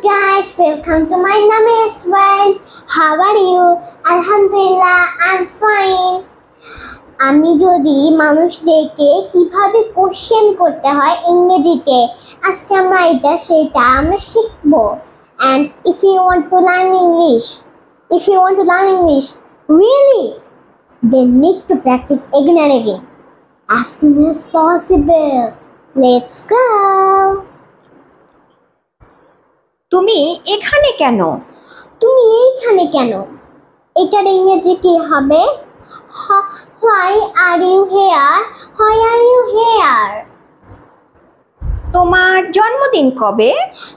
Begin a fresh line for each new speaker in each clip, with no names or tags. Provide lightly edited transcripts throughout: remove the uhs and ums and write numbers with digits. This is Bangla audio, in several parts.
guys, welcome to my Name's world. How are you? Alhamdulillah, I'm fine. আমি যদি মানুষদেরকে কিভাবে কোশ্চেন করতে হয় ইংরেজিতে আজকে আমরা সেটা শিখবো। And if you want to learn English, really, then need to practice again and again as soon as possible. Let's go.
তুমি এখানে কেন?
তুমি এইখানে কেন? এটার ইংরেজি কি হবে? Why are you here? Why are you here?
তোমার জন্মদিন কবে?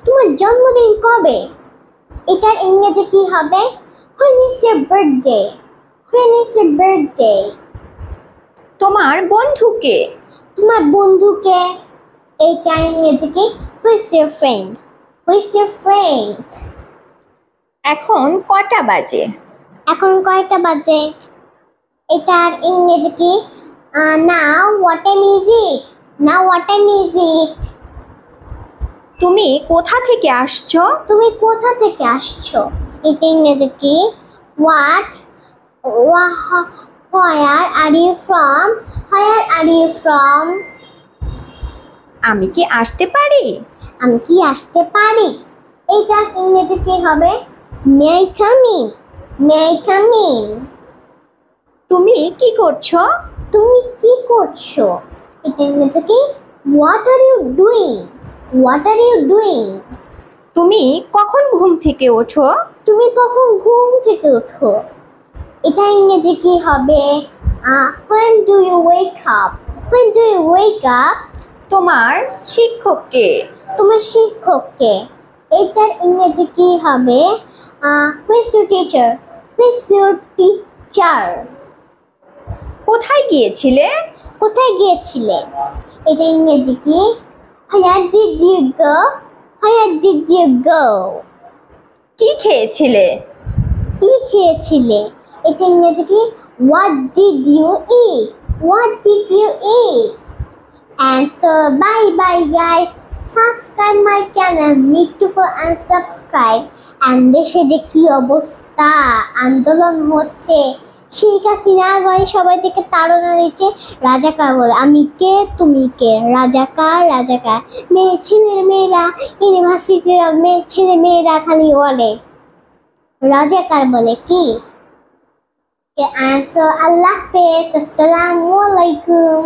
তোমার জন্মদিন কবে? এটার ইংরেজি কি হবে? When is your birthday? When is your birthday?
তোমার বন্ধুকে?
তোমার বন্ধুকে? এটার ইংরেজি কি? Who is your friend? Who is your friend?
এখন কটা বাজে?
এখন কয়টা বাজে? এটার ইংরেজি কি? Now what time is it? Now what time is it?
তুমি কোথা থেকে আসছো?
তুমি কোথা থেকে আসছো? এটা ইংরেজি কি? Where are you from? Where are you from?
আমি কি আসতে পারি?
আমি কি আসতে পারি? এটার ইংরেজি কি হবে? May I come in? May I come in?
তুমি কি করছো?
তুমি কি করছো? এটা ইংরেজি কি? What are you doing? What are you doing?
তুমি কখন ঘুম থেকে ওঠো?
তুমি কখন ঘুম থেকে ওঠো? এটা ইংরেজি কি হবে? When do you wake up? When do you wake up?
তোমার শিক্ষককে?
তোমার শিক্ষককে? এটার ইংরেজি কি হবে? Who is your teacher? Who is your teacher?
কোথায় গিয়েছিলে?
কোথায় গিয়েছিলে? এটা ইংরেজি কি? Where did you go? Where did you go?
কি খেয়েছিলে?
কি খেয়েছিলে? এটা ইংরেজি কি? What did you eat? What did you eat? And so bye guys. Subscribe my channel, need to follow and subscribe. And দেশে যে কি অবস্থা, আন্দোলন হচ্ছে, শেখ হাসিনার বাড়ি সবাই থেকে তাড়না দিচ্ছে, রাজাকার বলে। আমি কে তুমি কে? রাজাকার রাজাকার। মেয়েরা ইউনিভার্সিটির ছেলে মেয়েরা খালি বলে রাজাকার বলে কি? And so Allah Hafiz. Assalamu alaikum.